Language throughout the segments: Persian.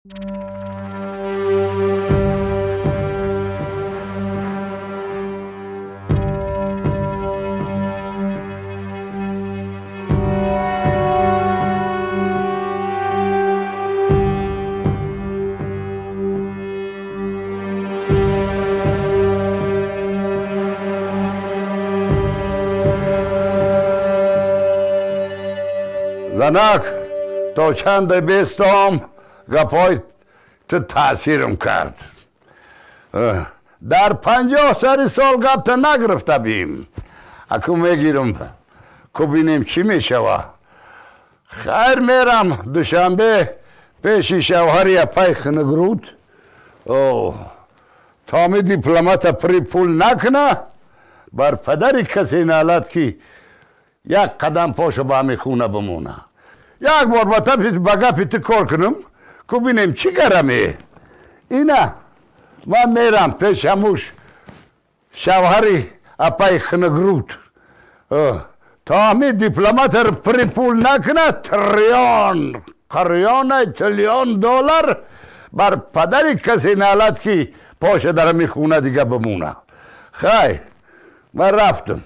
زنک تا چند بیستم گپای تو تأثیرم کرد. در 50 سال گپ تا نگرفته بیم. اکو میگیرم که بینیم چی میشوه. خیر میرم دوشنبه پیش شوهری پای خنگرود. تا می دیپلمات پری پول نکنه بر پدری کسی نالد که یک قدم پاشو با همی خونه بمونه. یک بار با تا بگه تو کار کنم که بینیم چی گرمه. اینه من میرم پیش هموش شوهری اپای خنگرود. تا همی دیپلمات رو پری پول نکنه تریلیون دلار بر پدری کسی نالد که پاشو در همی خونه دیگه بمونه. خیر من رفتم.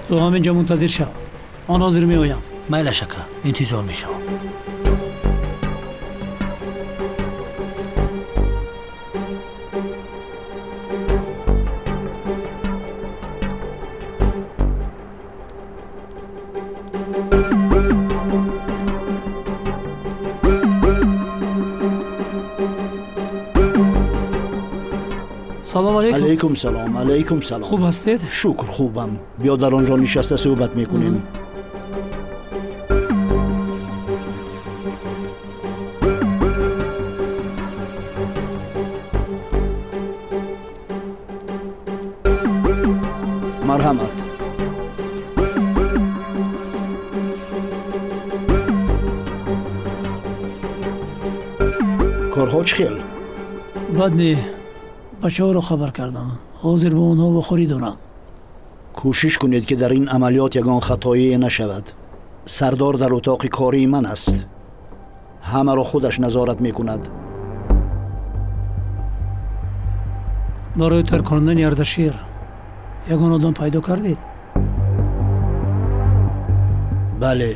تو همینجا منتظر شو. من حاضر می آیم. میل شکر انتظار می شوم. سلام علیکم. علیکم سلام. علیکم سلام. خوب هستید؟ شکر خوبم. بیا در آنجا نشسته صحبت میکنیم. مرحمت. کارها چه خیل؟ بد نی. بچه ها رو خبر کردم. حاضر به اونها بخوری دارم. کوشش کنید که در این عملیات یگان خطایی نشود. سردار در اتاق کاری من است. همه را خودش نظارت میکند. برای ترک کردن اردشیر یگان آدم پیدا کردید؟ بله،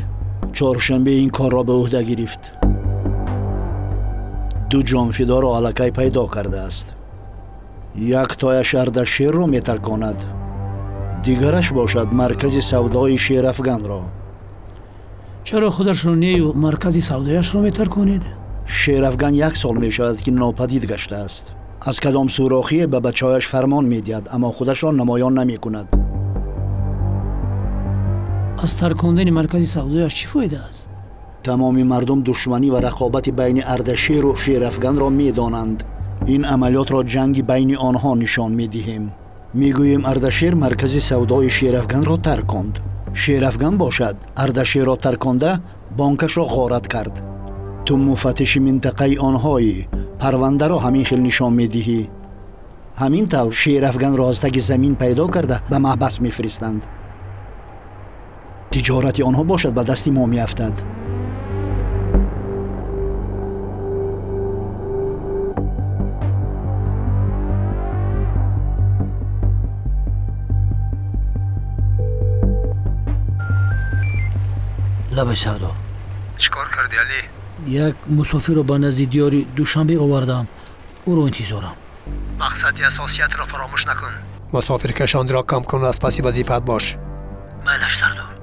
چهارشنبه این کار را به عهده گرفت. 2 جانفدا را الکی پیدا کرده است. یک تایش اردشیر را میترکاند، دیگرش باشد مرکز سودای شیرافگن را. چرا خودش رو نیو مرکزی سودایش رو میترکونید؟ شیرافگن 1 سال می شود که ناپدید گشته است. از کدام سوراخی به بچه‌هایش فرمان میدهد اما خودش را نمایان نمی کند. از ترکاندن مرکزی سودایش چی فایده است؟ تمام مردم دشمنی و رقابت بین اردشیر و شیرافگن را می دانند. این عملیات را جنگ بین آنها نشان می دهیم. می گوییم اردشیر مرکز سودای شیرافگن را ترکاند. شیرافگن باشد اردشیر را ترکانده بانکش را غارت کرد. تو مفتش منطقه آنهایی، پرونده را همین خیل نشان می دهی. همین طور شیرافگن را از تک زمین پیدا کرده به محبس می فرستند. تجارت آنها باشد به دست ما می افتد. لبه سردار، چیکار کردی علی؟ یک مسافر رو به نزد دیاری دوشنبه آوردم. او رو انتظارم. مقصدی اساسیت را فراموش نکن. مسافر کشاندی را کم کن و از پس وظیفت باش. میلش سردار.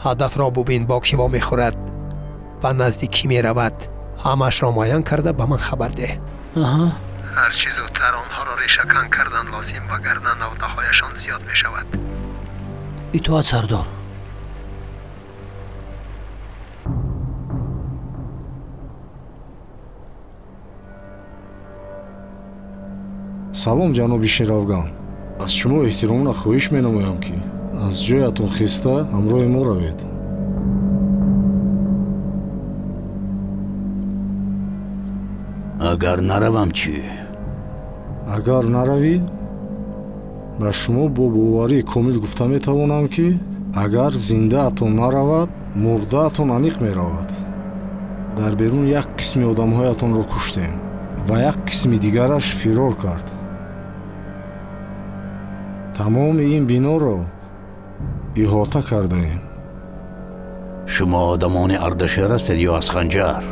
هدف را ببین با کی وا میخورد و نزدیک کی میرود. همش را معین کرده به من خبر ده. هر چی زودتر آنها را ریشه‌کن کردن لازم وگرنه نوده‌هایشان زیاد میشود. اطاعت سردار. салом ҷаноби шерафган, аз шумо эҳтиромона хоҳиш менамоям ки аз ҷоятон хиста ҳамроҳи мо равед. агар наравам чӣ? агар наравӣ, ба шумо бо боварии комил гуфта метавонам ки агар зиндаатон наравад, мурдаатон аниқ меравад. дар берун як қисми одамҳоятонро куштем ва як қисми дигараш фирор кард. тамоми ин биноро иҳота кардаем. шумо одамони ардашир ҳастед ё аз ханҷар?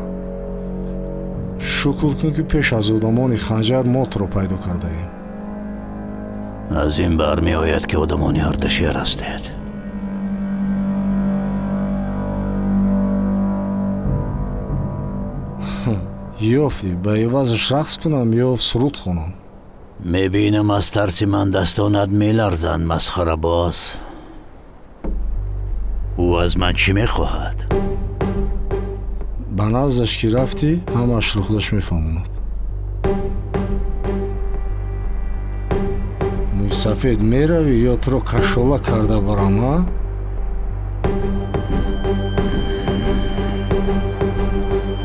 шукр кун ки пеш аз одамони ханҷар мотро пайдо кардаем. аз ин бармеояд ки одамони ардашир ҳастед. ёфтӣ ба эвазаш рақс кунам ё суруд хонам? мебинам аз тарси ман дастонат меларзанд. масхарабоз, ӯ аз ман чӣ мехоҳад? ба наздаш ки рафтӣ ҳамаашро худаш мефаҳмонад. мӯйсафед меравӣ ё туро кашола карда барам?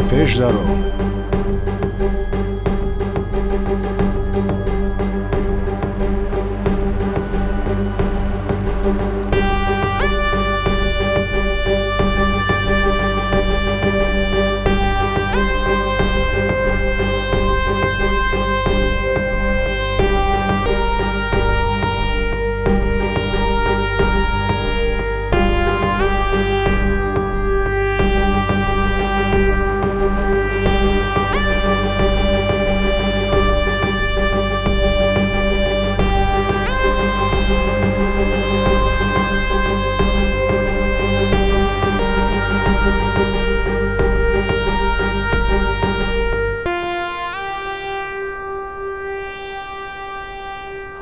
пеш даро.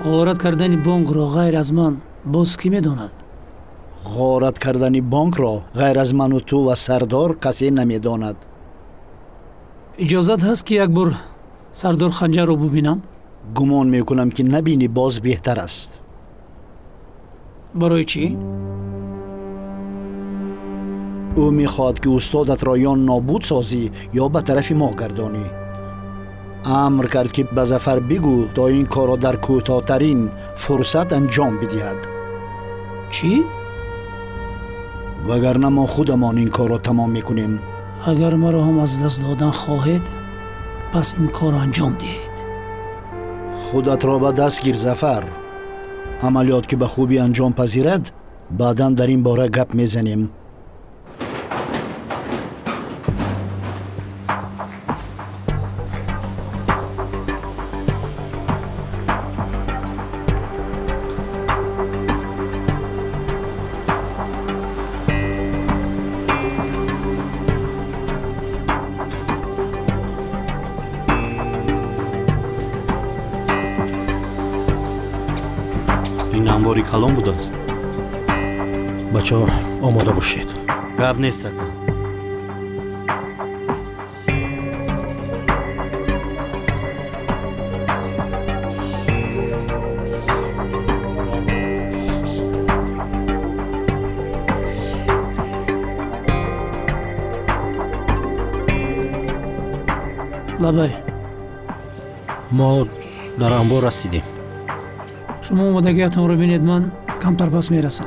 غارت کردن بانک را غیر از من باز کی میداند؟ غارت کردن بانک را غیر از من و تو و سردار کسی نمیداند. اجازت هست که یک بار سردار خنجر رو ببینم؟ گمان میکنم که نبینی باز بهتر است. برای چی؟ او میخواد که استادت را یا نابود سازی یا به طرف ما گردانی. امر کرد که به ظفر بگو تا این کار را در کوتاه‌ترین فرصت انجام بدهد. چی؟ وگرنه ما خودمان این کار را تمام میکنیم. اگر مرا هم از دست دادن خواهید پس این کار انجام دهید. خودت را به دست گیر ظفر. عملیات که به خوبی انجام پذیرد بعداً در این باره گپ میزنیم. این انباری کلان بوده است. بچه ها آماده باشید. گپ نیست اکا. لبای ما در انبار رسیدیم. شما آمادگیتان رو بینید، من کمتر پس میرسم.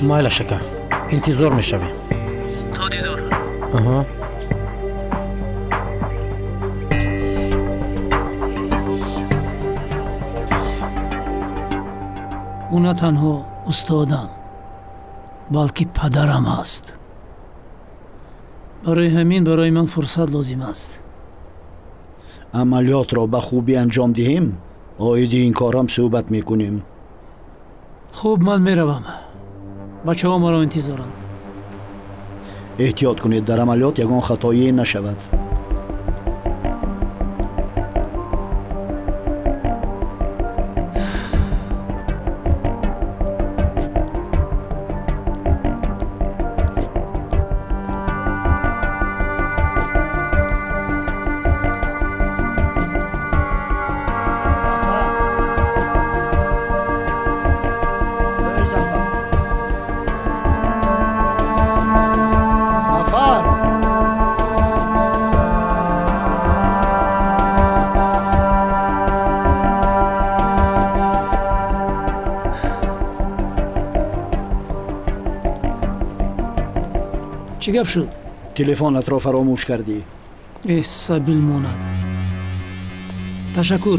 مایل شکر انتظار میشویم. تا دیدار. آها. او نه تنها استادم بلکه پدرم است. برای همین برای من فرصت لازم است. عملیات را به خوبی انجام دهیم آید این کارم صحبت میکنیم. خوب، من میروم. بچه ها مرا انتظارند. احتیاط کنید در عملیات یگان خطایی نشود. چی گپ شد؟ تلفنت را فراموش کردی. سبیل ماند. تشکر.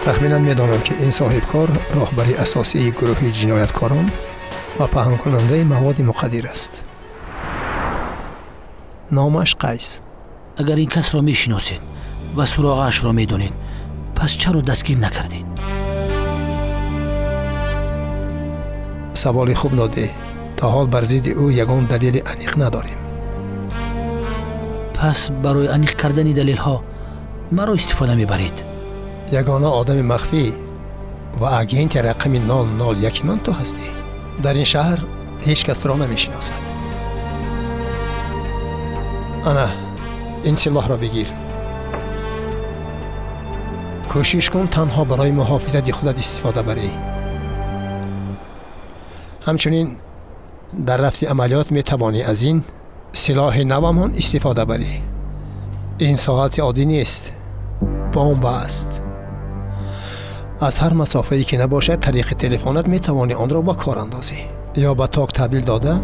تخمینا می‌دانم که این صاحب کار راهبری اساسی گروه جنایتکاران و پنهان کننده مواد مخدر است. نامش قیس. اگر این کس را میشناسید و سراغش را میدونید پس چرا دستگیر نکردید؟ سوال خوب داده. تا حال بر ضد او یگان دلیل انیق نداریم. پس برای انیق کردن دلیل ها مرا استفاده میبرید؟ یگانه آدم مخفی و اگنت رقم 001 من تو هستی. در این شهر هیچ کس را نمیشناسد. انا این سلاح را بگیر. کوشش کن تنها برای محافظت خودت استفاده بری. همچنین در رفت عملیات می توانی از این سلاح نومان استفاده بری. این ساعت عادی نیست. بمب است. از هر مسافه‌ای که نباشد طریق تلفنت می توانی آن را با کار اندازی یا با تاک تحویل داده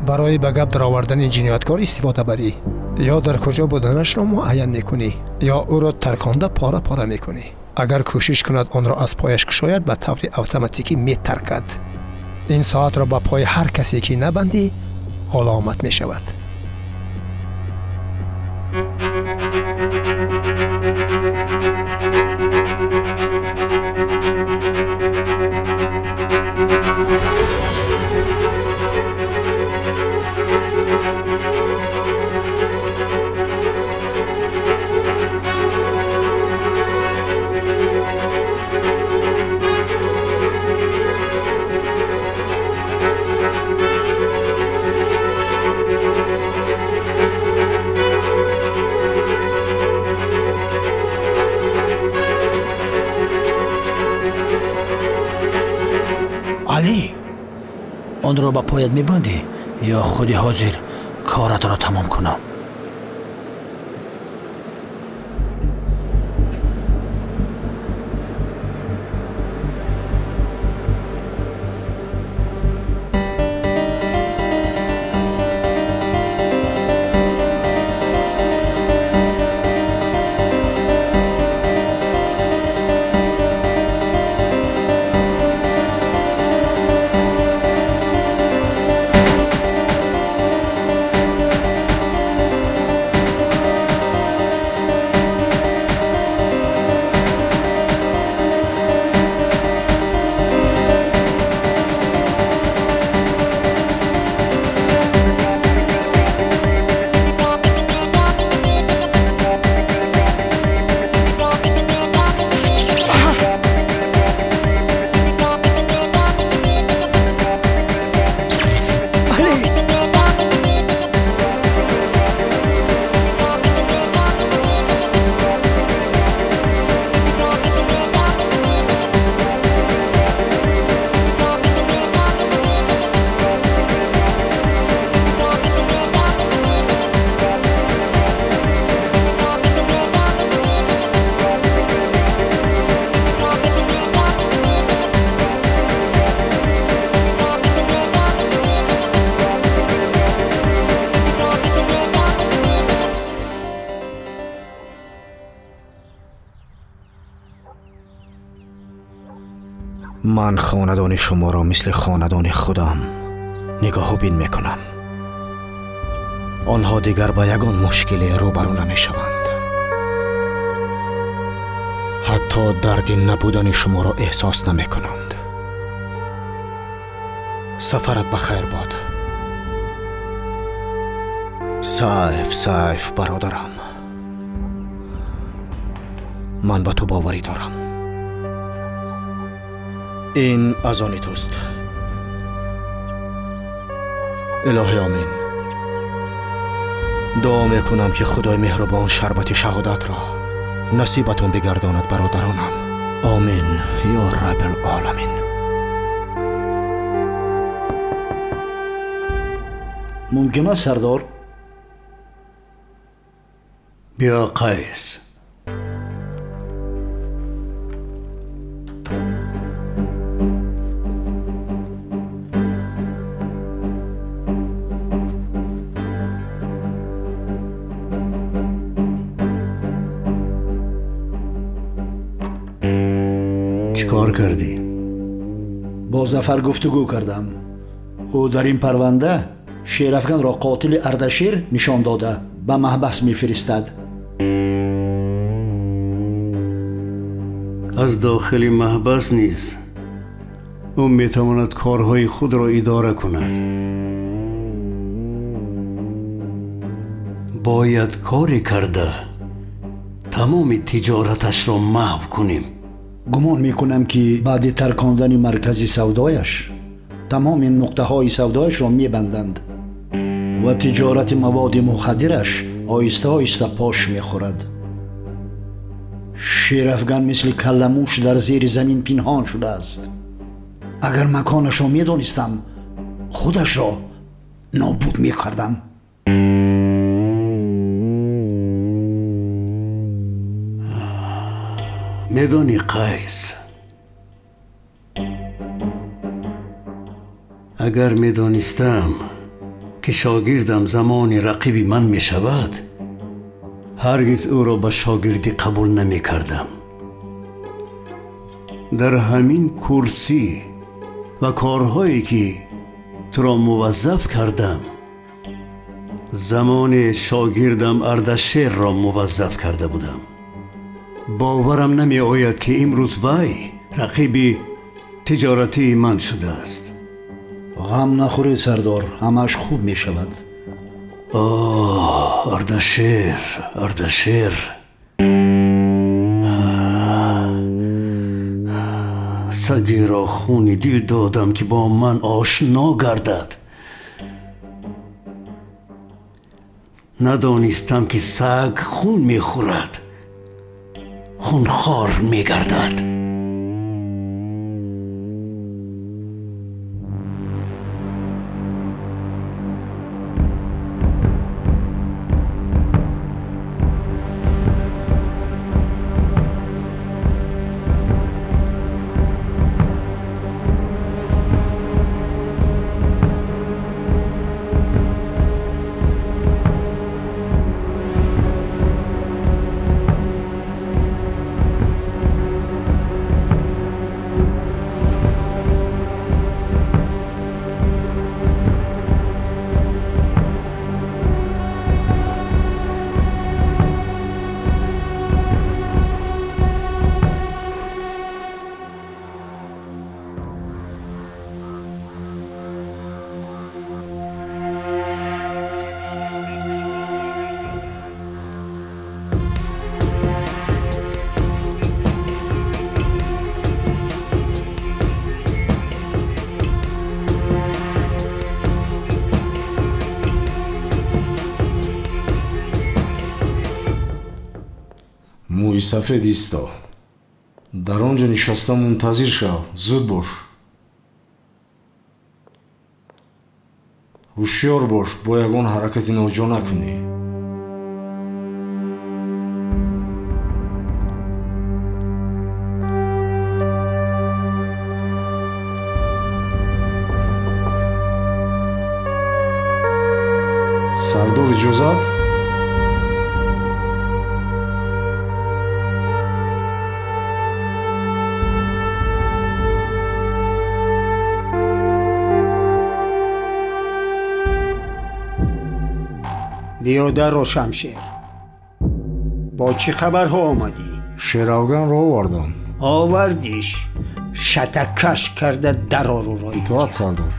برای به گپ درآوردن جنایتکار استفاده بری، یا در کجا بودنش را معین میکنی یا او را ترکانده پاره پاره میکنی. اگر کوشش کند آن را از پایش کشاید به طور اتوماتیکی میترکد. این ساعت را به پای هر کسی که نبندی علامت می شود. علی آن را به پایت میبندی یا خودی حاضر کارت را تمام کنم؟ من خاندان شما را مثل خاندان خودم نگاه و بین میکنم. آنها دیگر با یگان مشکلی روبرو نمیشوند. حتی درد نبودن شما را احساس نمیکنند. سفرت بخیر باد. سیف برادرم، من به تو باوری دارم. این از آن توست. الهی آمین. دعا میکنم که خدای مهربان شربت شهادت را نصیبتون بگرداند برادرانم. آمین یا رب العالمین. ممکن است سردار؟ بیا قیس. چیکار کردی؟ با ظفر گفتگو کردم. او در این پرونده شیرافگن را قاتل اردشیر نشان داده به محبس میفرستد. از داخل محبس نیز او میتواند کارهای خود را اداره کند. باید کاری کرده تمام تجارتش را محو کنیم. گمان میکنم که بعد ترکاندن مرکز سودایش تمام نقطه های سودایش را میبندند و تجارت مواد مخدرش آیسته آیسته پاش میخورد. شیرافگن مثل کلموش در زیر زمین پنهان شده است. اگر مکانش را میدانستم خودش را نابود میکردم. میدانی قیس، اگر میدانستم که شاگردم زمان رقیب من می شود هرگز او را به شاگردی قبول نمی کردم. در همین کرسی و کارهایی که تو را موظف کردم زمان شاگردم اردشیر را موظف کرده بودم. باورم نمی آید که امروز وی رقیب تجارتی من شده است. غم نخوری سردار، همش خوب می شود. اردشیر سگی را خونی دل دادم که با من آشنا گردد. ندانستم که سگ خون می خورد، خونخوار می گردد. роҳи сафед исто. дар он ҷо нишаста мунтазир шав. зуд бош. ҳушёр бош, бо ягон ҳаракати ноҷо накунӣ. сардор иҷозат? بیادر شمشیر، با چی خبرها آمدی؟ شیراوگان را آوردم. آوردیش؟ شتکش کرده در رو رای. اطاعت سردار.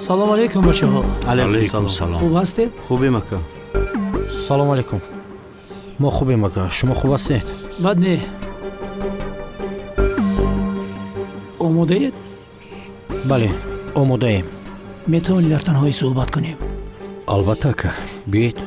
салом алейкум бачаҳо. алейкум салом. хуб ҳастед? хубем ака. салом алейкум. мо хубем ака. шумо хуб ҳастед? бад не. омодаед? бале, омодаем. метавонем дар танҳоӣ суҳбат кунем? албатта ака, биед.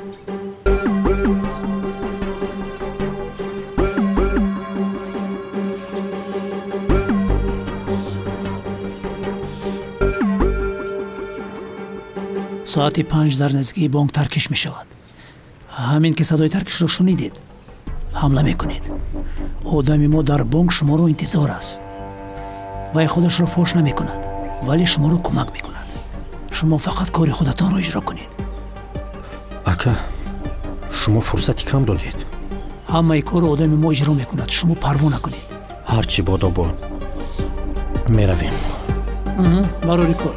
соати 5 дар наздикии бонк таркиш мешавад. ҳамин ки садои таркишро шунидед, ҳамла мекунед. одами мо дар бонк шуморо интизор аст. вай худашро фош намекунад, вале шуморо кӯмак мекунад. шумо фақат кори худатонро иҷро кунед. ака, шумо фурсати кам додед. ҳамаи корро одами мо иҷро мекунад, шумо парво накунед. ҳарчи бодобод. меравем. барори кор.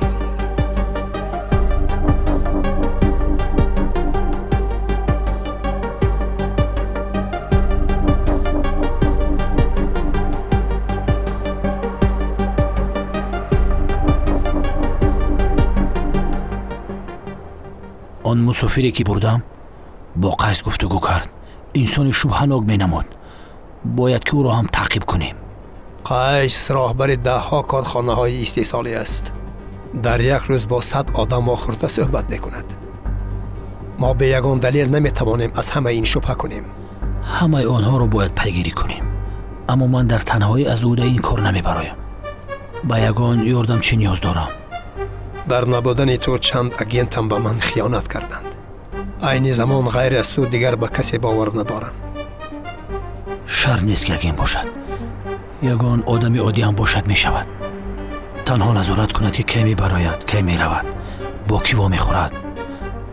он мусофире ки бурдам бо қайс гуфтугӯ кард. инсони шубҳанок менамуд. бояд ки ӯро ҳам таъқиб кунем. қайс роҳбари даҳҳо корхонаҳои истеҳсолӣ аст. дар як рӯз бо 100 одам охӯрда суҳбат мекунад. мо бе ягон далел наметавонем аз ҳама ин шубҳа кунем. ҳамаи онҳоро бояд пайгирӣ кунем. аммо ман дар танҳоӣ аз ӯда ин кор намебароям. ба ягон ёрдамчӣ ниёз дорам. дар набудани ту чанд агентам ба ман хиёнат карданд. айни замон ғайр аз ту дигар ба касе бовар надорам. шар нест ки агент бошад. ягон одами оддиам бошад мешавад. танҳо назорат кунад ки ке мебарояд, ке меравад, бо кӣ вомехӯрад.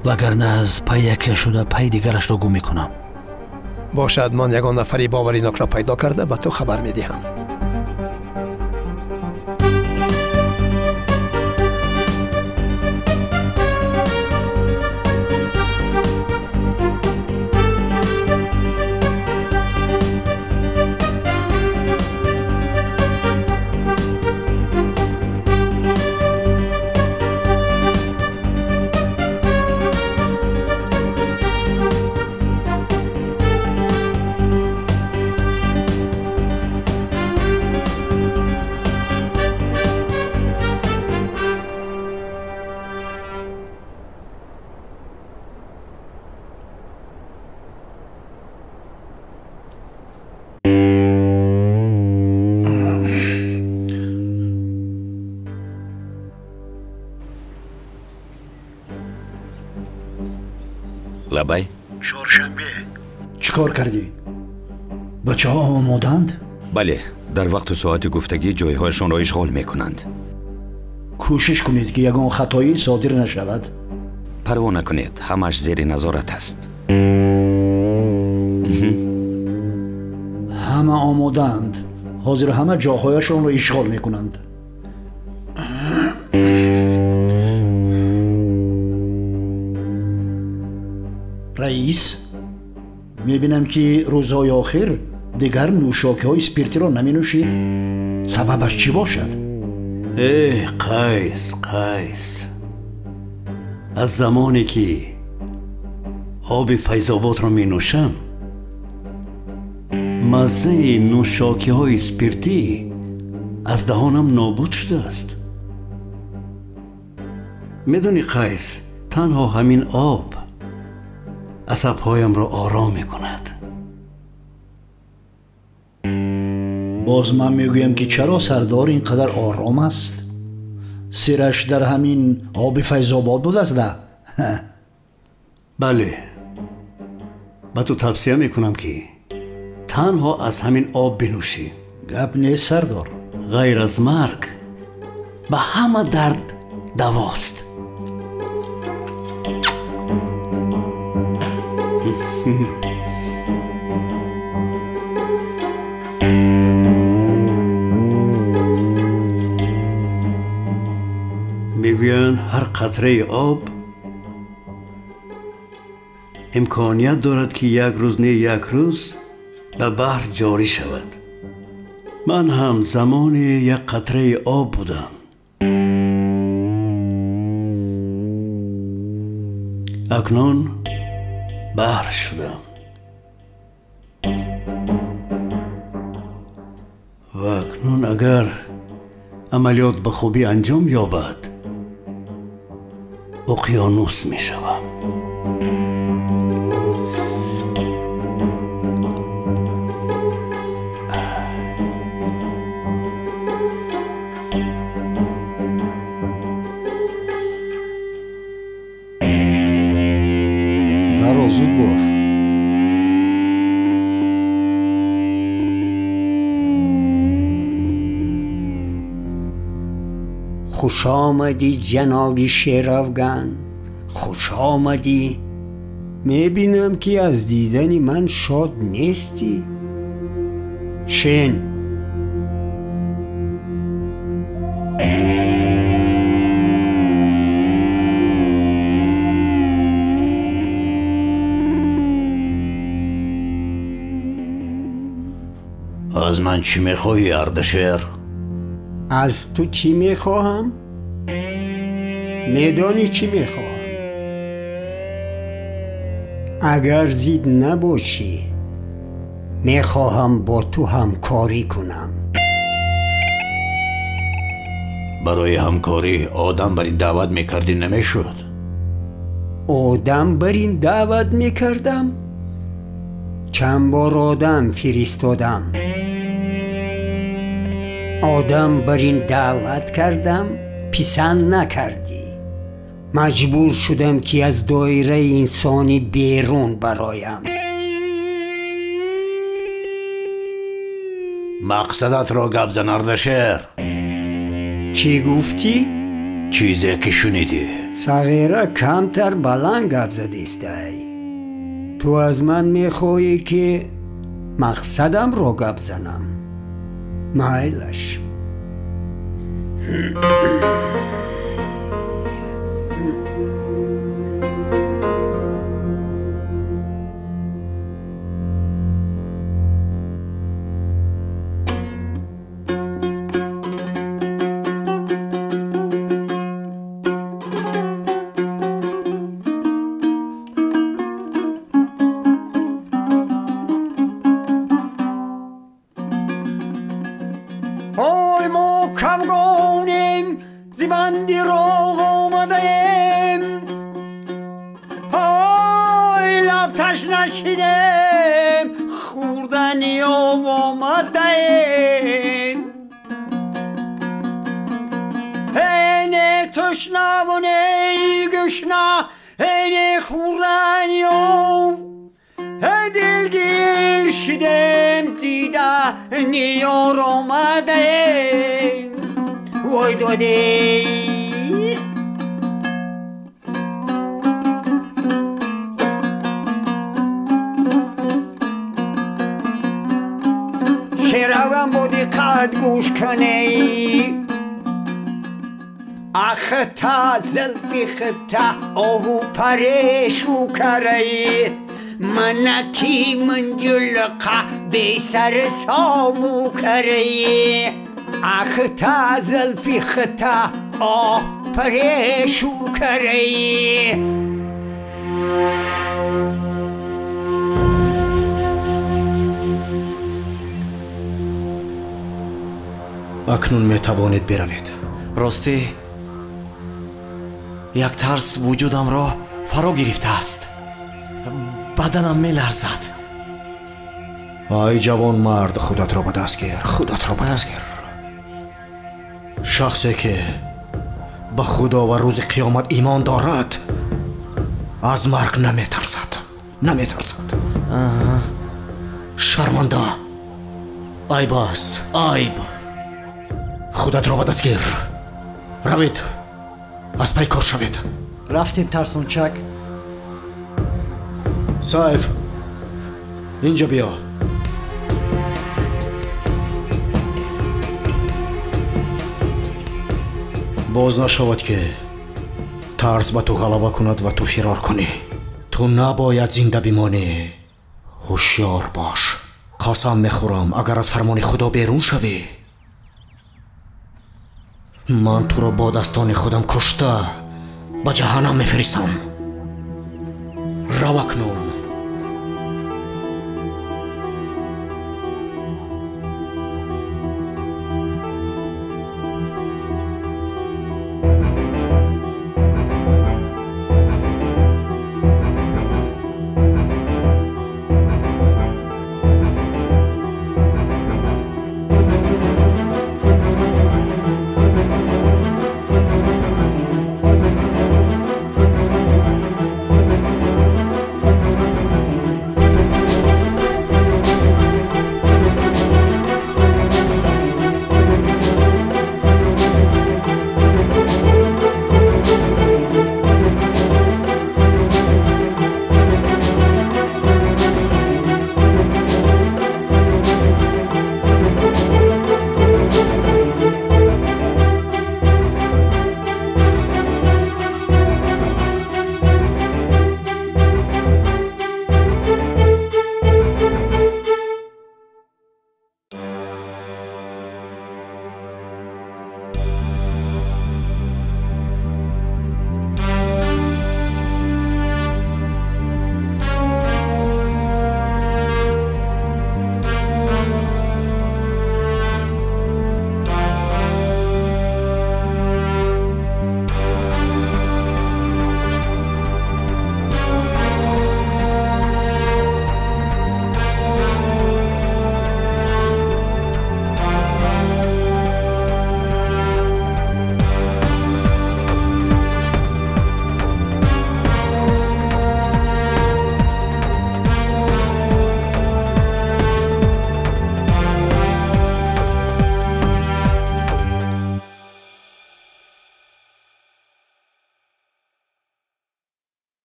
вагарна аз пай яке шуда пай дигарашро гум мекунам. бошад ман ягон нафари боваринокро пайдо карда ба ту хабар медиҳам. لبای؟ چهارشنبه. چیکار کردی؟ بچه ها آمادند؟ بله، در وقت و ساعت گفتگی جایهایشان را اشغال میکنند. کوشش کنید که یگان خطایی صادر نشود. پروا نکنید، همش زیر نظارت است. همه آمادند. حاضر همه جاهایشان را اشغال میکنند. رئیس، میبینم که روزهای آخر دیگر نوشاکی های اسپریتی را نمی نوشید. سببش چی باشد؟ قیس از زمانی که آب فیض‌آباد را می نوشم مزه نوشاکی های اسپریتی از دهانم نابود شده است. میدونی قیس، تنها همین آب عصبهایم را آرام می کند. باز من میگویم که چرا سردار اینقدر آرام است؟ سرش در همین آب فیض‌آباد بود است ده؟ بله، با تو توصیه میکنم که تنها از همین آب بنوشی. گپ نیست سردار. غیر از مرگ به همه درد دواست. میگویند هر قطره آب امکانیت دارد که یک روز نه یک روز به بحر جاری شود. من هم زمان یک قطره آب بودم. اکنون بحر شدم و اکنون اگر عملیات به خوبی انجام یابد اقیانوس می شوم. برا زود باش. خوش آمدی جناب شیرافگن، خوش آمدی. میبینم که از دیدن من شاد نیستی. شین از من چی میخوایی اردشیر؟ از تو چی میخواهم؟ میدانی چی میخواهم؟ اگر زید نباشی میخواهم با تو همکاری کنم. برای همکاری آدم بر این دعوت میکردی نمیشد؟ آدم بر این دعوت میکردم؟ چند بار آدم فرستادم. آدم بر این دعوت کردم، پسند نکردی. مجبور شدم که از دایره انسانی بیرون برایم. مقصدت را گپ زن اردشیر. چی گفتی؟ چیزی که شنیدی. صغیره کمتر بلند گپ زدیستی. تو از من میخوایی که مقصدم را گپ زنم. مایلش. های ما کمگانیم زبندی را آمدیم. های لب تشنه شدیم خوردنی آمدیم. این تشنه و نی گشنه این خوردنی شدم دیدن یار آمده وای داده شعرم با دقت گوش کنی اختا زلفی خطا آهو پریشو کری منکی منجلقه بی سر سامو کری اختا زلفی خطا آه پریشو کری اکنون می توانید بروید. راستی یک ترس وجودم را فرا گرفته است. بدنم می لرزد. ای جوان مرد خودت را به دست گیر. خودت را به دست گیر. شخصی که به خدا و روز قیامت ایمان دارد از مرگ نمی ترسد. نمی ترسد. شرمنده عیب است. عیب. خودت را به دست گیر. روید. از پی کار شوید. رفتیم ترسونچک. سیف اینجا بیا. باز نشود که ترس به تو غلبه کند و تو فرار کنی. تو نباید زنده بمانی. هوشیار باش. قسم میخورم اگر از فرمان خدا بیرون شوی من تو را با دستان خودم کشته به جهنم میفرستم. رو اکنون.